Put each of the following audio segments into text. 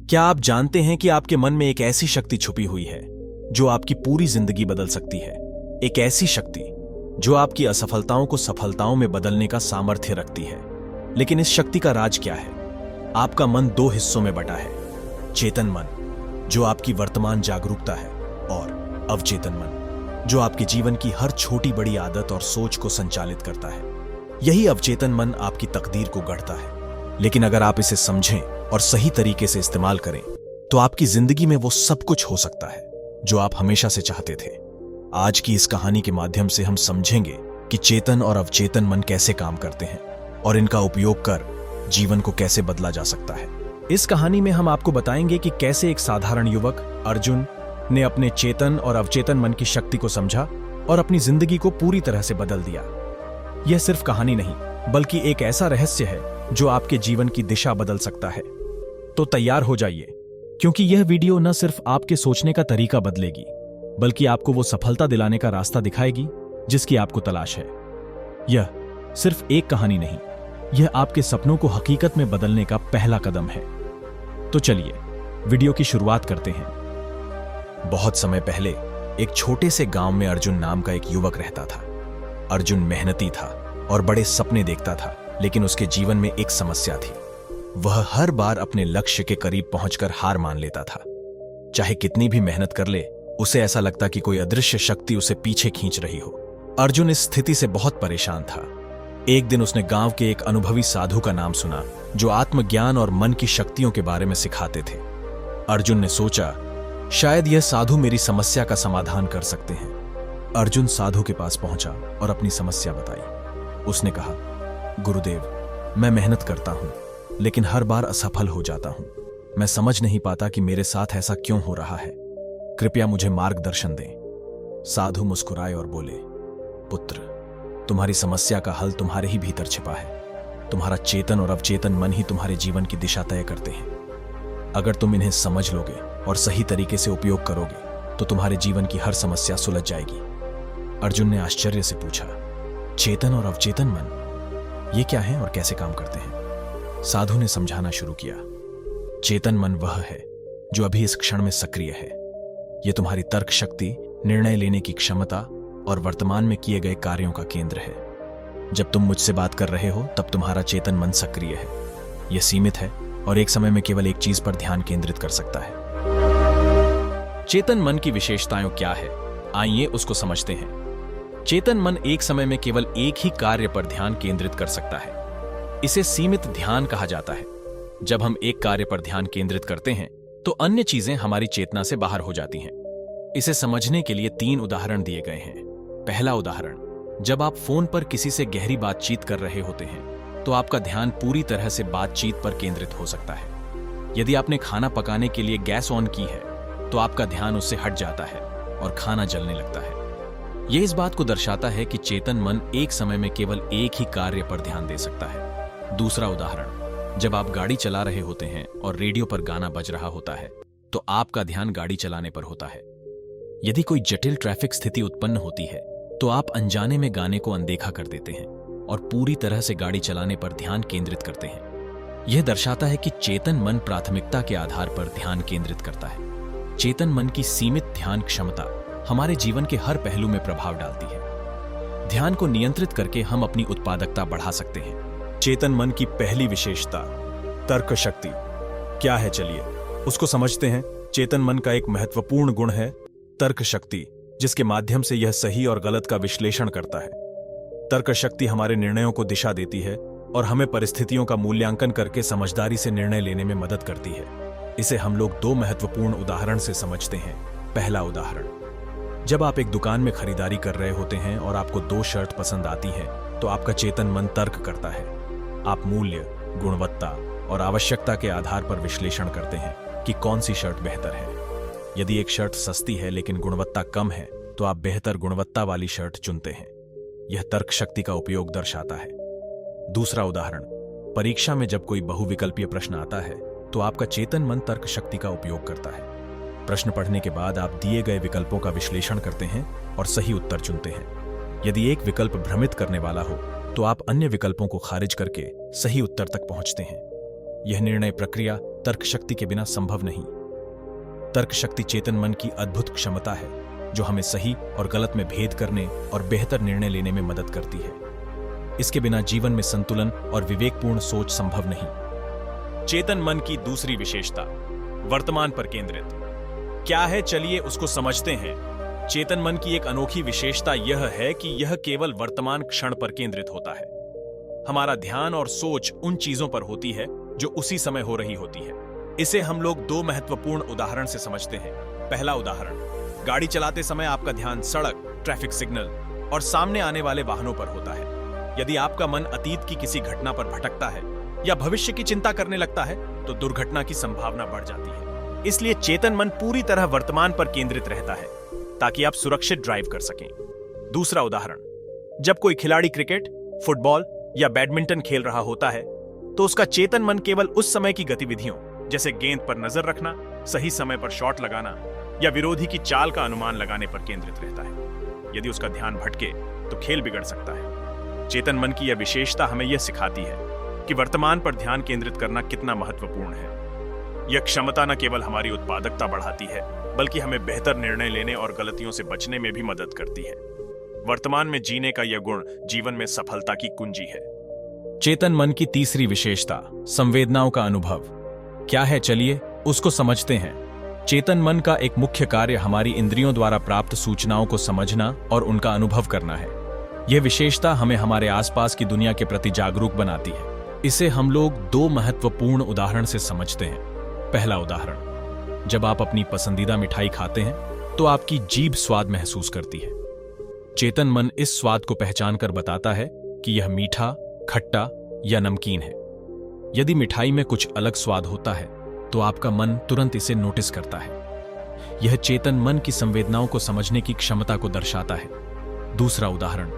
क्या आप जानते हैं कि आपके मन में एक ऐसी शक्ति छुपी हुई है जो आपकी पूरी जिंदगी बदल सकती है? एक ऐसी शक्ति जो आपकी असफलताओं को सफलताओं में बदलने का सामर्थ्य रखती है। लेकिन इस शक्ति का राज क्या है? आपका मन दो हिस्सों में बटा है। चेतन मन, जो आपकी वर्तमान जागरूकता है, और अवचेतन मन, जो आपके जीवन की हर छोटी बड़ी आदत और सोच को संचालित करता है। यही अवचेतन मन आपकी तकदीर को गढ़ता है। लेकिन अगर आप इसे समझें और सही तरीके से इस्तेमाल करें तो आपकी जिंदगी में वो सब कुछ हो सकता है जो आप हमेशा से चाहते थे। आज की इस कहानी के माध्यम से हम समझेंगे कि चेतन और अवचेतन मन कैसे काम करते हैं और इनका उपयोग कर जीवन को कैसे बदला जा सकता है। इस कहानी में हम आपको बताएंगे कि कैसे एक साधारण युवक अर्जुन ने अपने चेतन और अवचेतन मन की शक्ति को समझा और अपनी जिंदगी को पूरी तरह से बदल दिया। यह सिर्फ कहानी नहीं बल्कि एक ऐसा रहस्य है जो आपके जीवन की दिशा बदल सकता है। तो तैयार हो जाइए, क्योंकि यह वीडियो न सिर्फ आपके सोचने का तरीका बदलेगी बल्कि आपको वो सफलता दिलाने का रास्ता दिखाएगी जिसकी आपको तलाश है। यह सिर्फ एक कहानी नहीं, यह आपके सपनों को हकीकत में बदलने का पहला कदम है। तो चलिए वीडियो की शुरुआत करते हैं। बहुत समय पहले एक छोटे से गांव में अर्जुन नाम का एक युवक रहता था। अर्जुन मेहनती था और बड़े सपने देखता था, लेकिन उसके जीवन में एक समस्या थी। वह हर बार अपने लक्ष्य के करीब पहुंचकर हार मान लेता था। चाहे कितनी भी मेहनत कर ले, उसे ऐसा लगता कि कोई अदृश्य शक्ति उसे पीछे खींच रही हो। अर्जुन इस स्थिति से बहुत परेशान था। एक दिन उसने गांव के एक अनुभवी साधु का नाम सुना जो आत्मज्ञान और मन की शक्तियों के बारे में सिखाते थे। अर्जुन ने सोचा, शायद यह साधु मेरी समस्या का समाधान कर सकते हैं। अर्जुन साधु के पास पहुंचा और अपनी समस्या बताई। उसने कहा, गुरुदेव, मैं मेहनत करता हूं लेकिन हर बार असफल हो जाता हूं। मैं समझ नहीं पाता कि मेरे साथ ऐसा क्यों हो रहा है। कृपया मुझे मार्गदर्शन दें। साधु मुस्कुराए और बोले, पुत्र, तुम्हारी समस्या का हल तुम्हारे ही भीतर छिपा है। तुम्हारा चेतन और अवचेतन मन ही तुम्हारे जीवन की दिशा तय करते हैं। अगर तुम इन्हें समझ लोगे और सही तरीके से उपयोग करोगे तो तुम्हारे जीवन की हर समस्या सुलझ जाएगी। अर्जुन ने आश्चर्य से पूछा, चेतन और अवचेतन मन, ये क्या है और कैसे काम करते हैं? साधु ने समझाना शुरू किया, चेतन मन वह है जो अभी इस क्षण में सक्रिय है। यह तुम्हारी तर्क शक्ति, निर्णय लेने की क्षमता और वर्तमान में किए गए कार्यों का केंद्र है। जब तुम मुझसे बात कर रहे हो तब तुम्हारा चेतन मन सक्रिय है। यह सीमित है और एक समय में केवल एक चीज पर ध्यान केंद्रित कर सकता है। चेतन मन की विशेषताएं क्या है, आइए उसको समझते हैं। चेतन मन एक समय में केवल एक ही कार्य पर ध्यान केंद्रित कर सकता है। इसे सीमित ध्यान कहा जाता है। जब हम एक कार्य पर ध्यान केंद्रित करते हैं तो अन्य चीजें हमारी चेतना से बाहर हो जाती हैं। इसे समझने के लिए 3 उदाहरण दिए गए हैं। पहला उदाहरण, जब आप फोन पर किसी से गहरी बातचीत कर रहे होते हैं तो आपका ध्यान पूरी तरह से बातचीत पर केंद्रित हो सकता है। यदि आपने खाना पकाने के लिए गैस ऑन की है तो आपका ध्यान उससे हट जाता है और खाना जलने लगता है। यह इस बात को दर्शाता है कि चेतन मन एक समय में केवल एक ही कार्य पर ध्यान दे सकता है। दूसरा उदाहरण, जब आप गाड़ी चला रहे होते हैं और रेडियो पर गाना बज रहा होता है तो आपका ध्यान गाड़ी चलाने पर होता है। यदि कोई जटिल ट्रैफिक स्थिति उत्पन्न होती है तो आप अनजाने में गाने को अनदेखा कर देते हैं और पूरी तरह से गाड़ी चलाने पर ध्यान केंद्रित करते हैं। यह दर्शाता है कि चेतन मन प्राथमिकता के आधार पर ध्यान केंद्रित करता है। चेतन मन की सीमित ध्यान क्षमता हमारे जीवन के हर पहलू में प्रभाव डालती है। ध्यान को नियंत्रित करके हम अपनी उत्पादकता बढ़ा सकते हैं। चेतन मन की पहली विशेषता, तर्क शक्ति, क्या है चलिए उसको समझते हैं। चेतन मन का एक महत्वपूर्ण गुण है तर्क शक्ति, जिसके माध्यम से यह सही और गलत का विश्लेषण करता है। तर्क शक्ति हमारे निर्णयों को दिशा देती है और हमें परिस्थितियों का मूल्यांकन करके समझदारी से निर्णय लेने में मदद करती है। इसे हम लोग 2 महत्वपूर्ण उदाहरण से समझते हैं। पहला उदाहरण, जब आप एक दुकान में खरीदारी कर रहे होते हैं और आपको 2 शर्ट पसंद आती हैं तो आपका चेतन मन तर्क करता है। आप मूल्य, गुणवत्ता और आवश्यकता के आधार पर विश्लेषण करते हैं कि कौन सी शर्ट बेहतर है। यदि एक शर्ट सस्ती है लेकिन गुणवत्ता कम है तो आप बेहतर गुणवत्ता वाली शर्ट चुनते हैं। यह तर्क शक्ति का उपयोग दर्शाता है। दूसरा उदाहरण, परीक्षा में जब कोई बहुविकल्पीय प्रश्न आता है तो आपका चेतन मन तर्क शक्ति का उपयोग करता है। प्रश्न पढ़ने के बाद आप दिए गए विकल्पों का विश्लेषण करते हैं और सही उत्तर चुनते हैं। यदि एक विकल्प भ्रमित करने वाला हो तो आप अन्य विकल्पों को खारिज करके सही उत्तर तक पहुंचते हैं। यह निर्णय प्रक्रिया तर्क शक्ति के बिना संभव नहीं। तर्क शक्ति चेतन मन की अद्भुत क्षमता है जो हमें सही और गलत में भेद करने और बेहतर निर्णय लेने में मदद करती है। इसके बिना जीवन में संतुलन और विवेकपूर्ण सोच संभव नहीं। चेतन मन की दूसरी विशेषता, वर्तमान पर केंद्रित। क्या है, चलिए उसको समझते हैं। चेतन मन की एक अनोखी विशेषता यह है कि यह केवल वर्तमान क्षण पर केंद्रित होता है। हमारा ध्यान और सोच उन चीजों पर होती है जो उसी समय हो रही होती है। इसे हम लोग दो महत्वपूर्ण उदाहरण से समझते हैं। पहला उदाहरण, गाड़ी चलाते समय आपका ध्यान सड़क, ट्रैफिक सिग्नल और सामने आने वाले वाहनों पर होता है। यदि आपका मन अतीत की किसी घटना पर भटकता है या भविष्य की चिंता करने लगता है तो दुर्घटना की संभावना बढ़ जाती है। इसलिए चेतन मन पूरी तरह वर्तमान पर केंद्रित रहता है ताकि आप सुरक्षित ड्राइव कर सकें। दूसरा उदाहरण, जब कोई खिलाड़ी क्रिकेट, फुटबॉल या बैडमिंटन खेल रहा होता है तो उसका चेतन मन केवल उस समय की गतिविधियों जैसे गेंद पर नजर रखना, सही समय पर शॉट लगाना या विरोधी की चाल का अनुमान लगाने पर केंद्रित रहता है। यदि उसका ध्यान भटके तो खेल बिगड़ सकता है। चेतन मन की यह विशेषता हमें यह सिखाती है कि वर्तमान पर ध्यान केंद्रित करना कितना महत्वपूर्ण है। यह क्षमता न केवल हमारी उत्पादकता बढ़ाती है बल्कि हमें बेहतर निर्णय लेने और गलतियों से बचने में भी मदद करती है। वर्तमान में जीने का यह गुण जीवन में सफलता की कुंजी है। चेतन मन की तीसरी विशेषता, संवेदनाओं का अनुभव। क्या है, चलिए उसको समझते हैं। चेतन मन का एक मुख्य कार्य हमारी इंद्रियों द्वारा प्राप्त सूचनाओं को समझना और उनका अनुभव करना है। यह विशेषता हमें हमारे आसपास की दुनिया के प्रति जागरूक बनाती है। इसे हम लोग दो महत्वपूर्ण उदाहरण से समझते हैं। पहला उदाहरण, जब आप अपनी पसंदीदा मिठाई खाते हैं तो आपकी जीभ स्वाद महसूस करती है। चेतन मन इस स्वाद को पहचान कर बताता है कि यह मीठा, खट्टा या नमकीन है। यदि मिठाई में कुछ अलग स्वाद होता है तो आपका मन तुरंत इसे नोटिस करता है। यह चेतन मन की संवेदनाओं को समझने की क्षमता को दर्शाता है। दूसरा उदाहरण,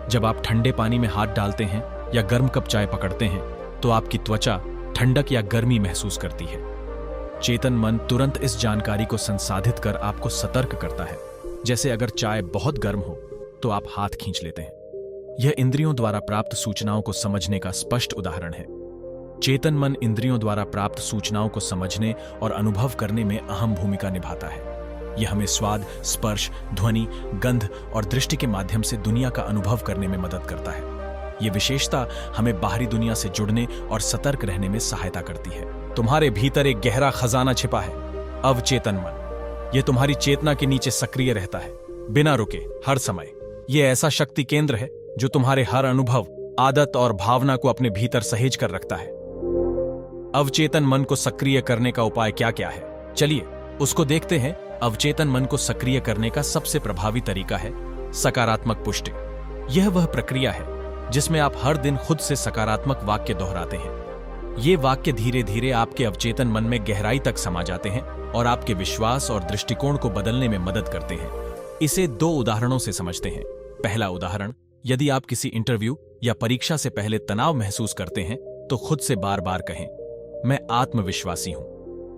जब आप ठंडे पानी में हाथ डालते हैं या गर्म कप चाय पकड़ते हैं तो आपकी त्वचा ठंडक या गर्मी महसूस करती है। चेतन मन तुरंत इस जानकारी को संसाधित कर आपको सतर्क करता है। जैसे अगर चाय बहुत गर्म हो तो आप हाथ खींच लेते हैं। यह इंद्रियों द्वारा प्राप्त सूचनाओं को समझने का स्पष्ट उदाहरण है। चेतन मन इंद्रियों द्वारा प्राप्त सूचनाओं को समझने और अनुभव करने में अहम भूमिका निभाता है। यह हमें स्वाद, स्पर्श, ध्वनि, गंध और दृष्टि के माध्यम से दुनिया का अनुभव करने में मदद करता है। यह विशेषता हमें बाहरी दुनिया से जुड़ने और सतर्क रहने में सहायता करती है। तुम्हारे भीतर एक गहरा खजाना छिपा है, अवचेतन मन। यह तुम्हारी चेतना के नीचे सक्रिय रहता है, बिना रुके, हर समय। यह ऐसा शक्ति केंद्र है जो तुम्हारे हर अनुभव, आदत और भावना को अपने भीतर सहेज कर रखता है। अवचेतन मन को सक्रिय करने का उपाय क्या क्या है, चलिए उसको देखते हैं। अवचेतन मन को सक्रिय करने का सबसे प्रभावी तरीका है सकारात्मक पुष्टि। यह वह प्रक्रिया है जिसमें आप हर दिन खुद से सकारात्मक वाक्य दोहराते हैं। ये वाक्य धीरे धीरे आपके अवचेतन मन में गहराई तक समा जाते हैं और आपके विश्वास और दृष्टिकोण को बदलने में मदद करते हैं। इसे दो उदाहरणों से समझते हैं। पहला उदाहरण, यदि आप किसी इंटरव्यू या परीक्षा से पहले तनाव महसूस करते हैं तो खुद से बार बार कहें, मैं आत्मविश्वासी हूं,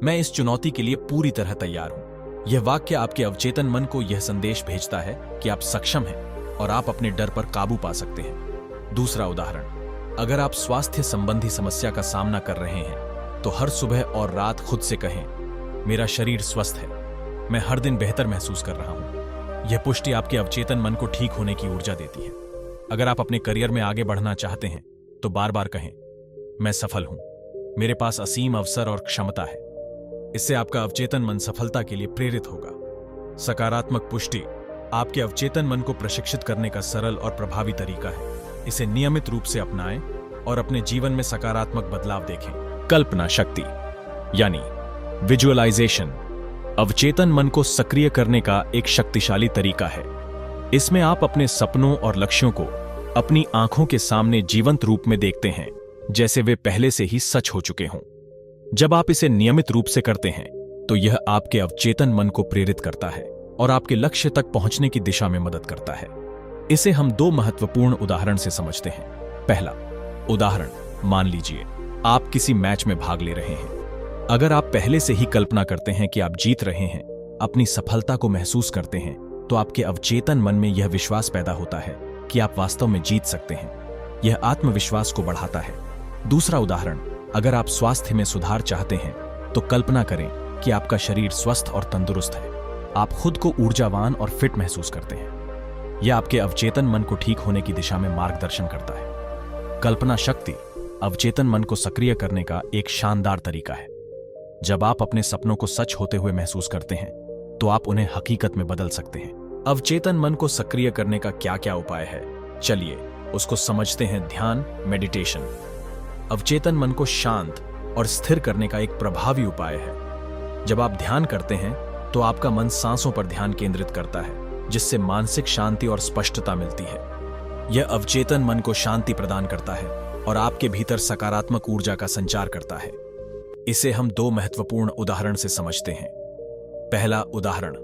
मैं इस चुनौती के लिए पूरी तरह तैयार हूं। यह वाक्य आपके अवचेतन मन को यह संदेश भेजता है कि आप सक्षम हैं और आप अपने डर पर काबू पा सकते हैं। दूसरा उदाहरण, अगर आप स्वास्थ्य संबंधी समस्या का सामना कर रहे हैं तो हर सुबह और रात खुद से कहें, मेरा शरीर स्वस्थ है, मैं हर दिन बेहतर महसूस कर रहा हूं। यह पुष्टि आपके अवचेतन मन को ठीक होने की ऊर्जा देती है। अगर आप अपने करियर में आगे बढ़ना चाहते हैं तो बार बार कहें, मैं सफल हूं, मेरे पास असीम अवसर और क्षमता है। इससे आपका अवचेतन मन सफलता के लिए प्रेरित होगा। सकारात्मक पुष्टि आपके अवचेतन मन को प्रशिक्षित करने का सरल और प्रभावी तरीका है। इसे नियमित रूप से अपनाएं और अपने जीवन में सकारात्मक बदलाव देखें। कल्पना शक्ति यानी विजुअलाइजेशन अवचेतन मन को सक्रिय करने का एक शक्तिशाली तरीका है। इसमें आप अपने सपनों और लक्ष्यों को अपनी आंखों के सामने जीवंत रूप में देखते हैं, जैसे वे पहले से ही सच हो चुके हों। जब आप इसे नियमित रूप से करते हैं तो यह आपके अवचेतन मन को प्रेरित करता है और आपके लक्ष्य तक पहुंचने की दिशा में मदद करता है। इसे हम दो महत्वपूर्ण उदाहरण से समझते हैं। पहला उदाहरण, मान लीजिए आप किसी मैच में भाग ले रहे हैं। अगर आप पहले से ही कल्पना करते हैं कि आप जीत रहे हैं, अपनी सफलता को महसूस करते हैं, तो आपके अवचेतन मन में यह विश्वास पैदा होता है कि आप वास्तव में जीत सकते हैं। यह आत्मविश्वास को बढ़ाता है। दूसरा उदाहरण, अगर आप स्वास्थ्य में सुधार चाहते हैं तो कल्पना करें कि आपका शरीर स्वस्थ और तंदुरुस्त है। आप खुद को ऊर्जावान और फिट महसूस करते हैं। यह आपके अवचेतन मन को ठीक होने की दिशा में मार्गदर्शन करता है। कल्पना शक्ति अवचेतन मन को सक्रिय करने का एक शानदार तरीका है। जब आप अपने सपनों को सच होते हुए महसूस करते हैं तो आप उन्हें हकीकत में बदल सकते हैं। अवचेतन मन को सक्रिय करने का क्या क्या उपाय है, चलिए उसको समझते हैं। ध्यान, मेडिटेशन अवचेतन मन को शांत और स्थिर करने का एक प्रभावी उपाय है। जब आप ध्यान करते हैं तो आपका मन सांसों पर ध्यान केंद्रित करता है, जिससे मानसिक शांति और स्पष्टता मिलती है। यह अवचेतन मन को शांति प्रदान करता है और आपके भीतर सकारात्मक ऊर्जा का संचार करता है। इसे हम दो महत्वपूर्ण उदाहरण से समझते हैं। पहला उदाहरण,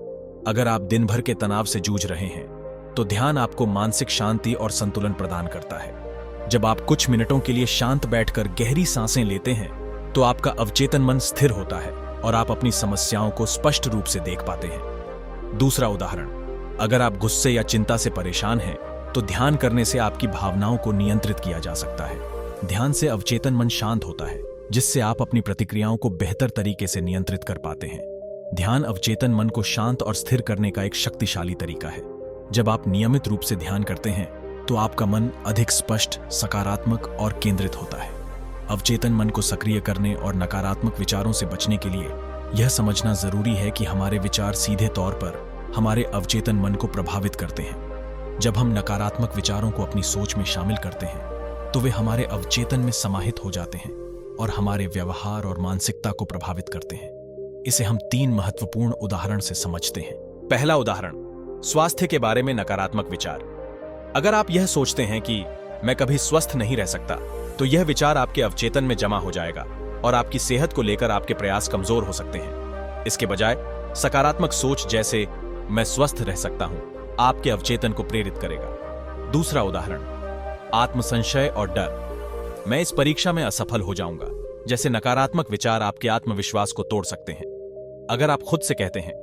अगर आप दिन भर के तनाव से जूझ रहे हैं तो ध्यान आपको मानसिक शांति और संतुलन प्रदान करता है। जब आप कुछ मिनटों के लिए शांत बैठकर गहरी सांसें लेते हैं तो आपका अवचेतन मन स्थिर होता है और आप अपनी समस्याओं को स्पष्ट रूप से देख पाते हैं। दूसरा उदाहरण, अगर आप गुस्से या चिंता से परेशान हैं तो ध्यान करने से आपकी भावनाओं को नियंत्रित किया जा सकता है। ध्यान से अवचेतन मन शांत होता है, जिससे आप अपनी प्रतिक्रियाओं को बेहतर तरीके से नियंत्रित कर पाते हैं। ध्यान अवचेतन मन को शांत और स्थिर करने का एक शक्तिशाली तरीका है। जब आप नियमित रूप से ध्यान करते हैं तो आपका मन अधिक स्पष्ट, सकारात्मक और केंद्रित होता है। अवचेतन मन को सक्रिय करने और नकारात्मक विचारों से बचने के लिए यह समझना जरूरी है कि हमारे विचार सीधे तौर पर हमारे अवचेतन मन को प्रभावित करते हैं। जब हम नकारात्मक विचारों को अपनी सोच में शामिल करते हैं तो वे हमारे अवचेतन में समाहित हो जाते हैं और हमारे व्यवहार और मानसिकता को प्रभावित करते हैं। इसे हम 3 महत्वपूर्ण उदाहरण से समझते हैं। पहला उदाहरण, स्वास्थ्य के बारे में नकारात्मक विचार। अगर आप यह सोचते हैं कि मैं कभी स्वस्थ नहीं रह सकता, तो यह विचार आपके अवचेतन में जमा हो जाएगा और आपकी सेहत को लेकर आपके प्रयास कमजोर हो सकते हैं। इसके बजाय सकारात्मक सोच जैसे मैं स्वस्थ रह सकता हूं, आपके अवचेतन को प्रेरित करेगा। दूसरा उदाहरण, आत्मसंशय और डर। मैं इस परीक्षा में असफल हो जाऊंगा जैसे नकारात्मक विचार आपके आत्मविश्वास को तोड़ सकते हैं। अगर आप खुद से कहते हैं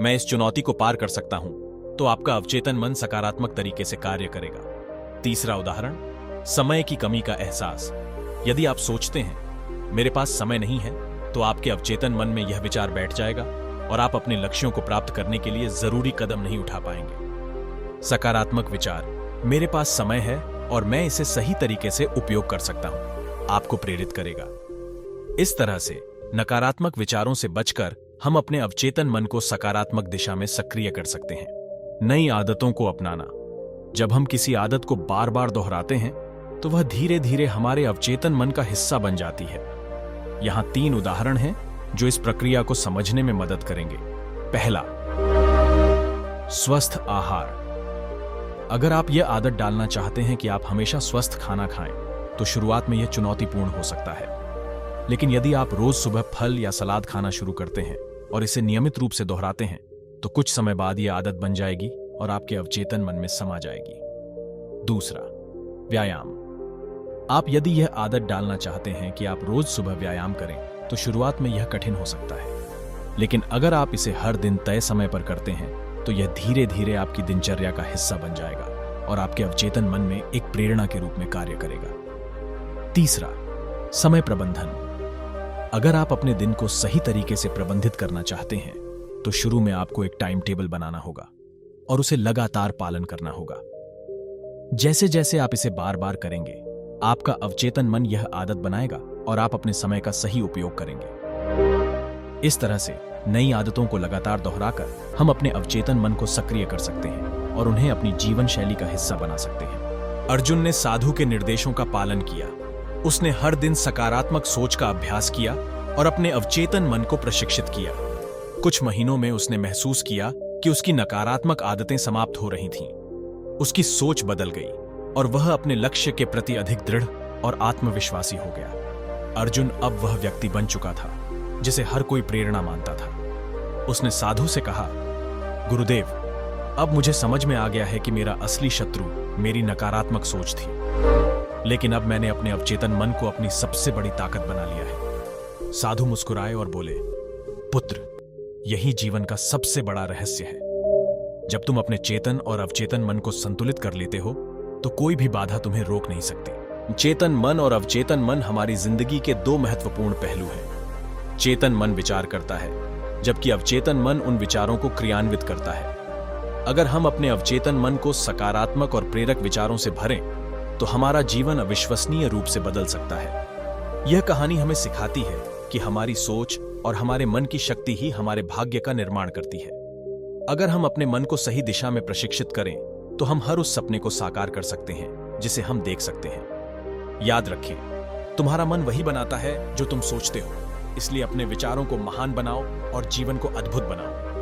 मैं इस चुनौती को पार कर सकता हूं, तो आपका अवचेतन मन सकारात्मक तरीके से कार्य करेगा। तीसरा उदाहरण, समय की कमी का एहसास। यदि आप सोचते हैं मेरे पास समय नहीं है, तो आपके अवचेतन मन में यह विचार बैठ जाएगा और आप अपने लक्ष्यों को प्राप्त करने के लिए जरूरी कदम नहीं उठा पाएंगे। सकारात्मक विचार, मेरे पास समय है और मैं इसे सही तरीके से उपयोग कर सकता हूं, आपको प्रेरित करेगा। इस तरह से नकारात्मक विचारों से बचकर हम अपने अवचेतन मन को सकारात्मक दिशा में सक्रिय कर सकते हैं। नई आदतों को अपनाना। जब हम किसी आदत को बार बार दोहराते हैं तो वह धीरे धीरे हमारे अवचेतन मन का हिस्सा बन जाती है। यहां 3 उदाहरण हैं जो इस प्रक्रिया को समझने में मदद करेंगे। पहला, स्वस्थ आहार। अगर आप यह आदत डालना चाहते हैं कि आप हमेशा स्वस्थ खाना खाएं, तो शुरुआत में यह चुनौतीपूर्ण हो सकता है। लेकिन यदि आप रोज सुबह फल या सलाद खाना शुरू करते हैं और इसे नियमित रूप से दोहराते हैं, तो कुछ समय बाद यह आदत बन जाएगी और आपके अवचेतन मन में समा जाएगी। दूसरा, व्यायाम। आप यदि यह आदत डालना चाहते हैं कि आप रोज सुबह व्यायाम करें, तो शुरुआत में यह कठिन हो सकता है। लेकिन अगर आप इसे हर दिन तय समय पर करते हैं, तो यह धीरे धीरे आपकी दिनचर्या का हिस्सा बन जाएगा और आपके अवचेतन मन में एक प्रेरणा के रूप में कार्य करेगा। तीसरा, समय प्रबंधन। अगर आप अपने दिन को सही तरीके से प्रबंधित करना चाहते हैं, तो शुरू में आपको एक टाइम टेबल बनाना होगा और उसे लगातार पालन करना होगा। जैसे जैसे आप इसे बार बार करेंगे, आपका अवचेतन मन यह आदत बनाएगा और आप अपने समय का सही उपयोग करेंगे। इस तरह से नई आदतों को लगातार दोहराकर हम अपने अवचेतन मन को सक्रिय कर सकते हैं और उन्हें अपनी जीवन शैली का हिस्सा बना सकते हैं। अर्जुन ने साधु के निर्देशों का पालन किया। उसने हर दिन सकारात्मक सोच का अभ्यास किया और अपने अवचेतन मन को प्रशिक्षित किया। कुछ महीनों में उसने महसूस किया कि उसकी नकारात्मक आदतें समाप्त हो रही थीं। उसकी सोच बदल गई और वह अपने लक्ष्य के प्रति अधिक दृढ़ और आत्मविश्वासी हो गया। अर्जुन अब वह व्यक्ति बन चुका था जिसे हर कोई प्रेरणा मानता था। उसने साधु से कहा, गुरुदेव, अब मुझे समझ में आ गया है कि मेरा असली शत्रु मेरी नकारात्मक सोच थी, लेकिन अब मैंने अपने अवचेतन मन को अपनी सबसे बड़ी ताकत बना लिया है। साधु मुस्कुराए और बोले, पुत्र, यही जीवन का सबसे बड़ा रहस्य है। जब तुम अपने चेतन और अवचेतन मन को संतुलित कर लेते हो, तो कोई भी बाधा तुम्हें रोक नहीं सकती। चेतन मन और अवचेतन मन हमारी जिंदगी के 2 महत्वपूर्ण पहलू हैं। चेतन मन विचार करता है, जबकि अवचेतन मन उन विचारों को क्रियान्वित करता है। अगर हम अपने अवचेतन मन को सकारात्मक और प्रेरक विचारों से भरें, तो हमारा जीवन अविश्वसनीय रूप से बदल सकता है। यह कहानी हमें सिखाती है कि हमारी सोच और हमारे मन की शक्ति ही हमारे भाग्य का निर्माण करती है। अगर हम अपने मन को सही दिशा में प्रशिक्षित करें, तो हम हर उस सपने को साकार कर सकते हैं जिसे हम देख सकते हैं। याद रखें, तुम्हारा मन वही बनाता है जो तुम सोचते हो। इसलिए अपने विचारों को महान बनाओ और जीवन को अद्भुत बनाओ।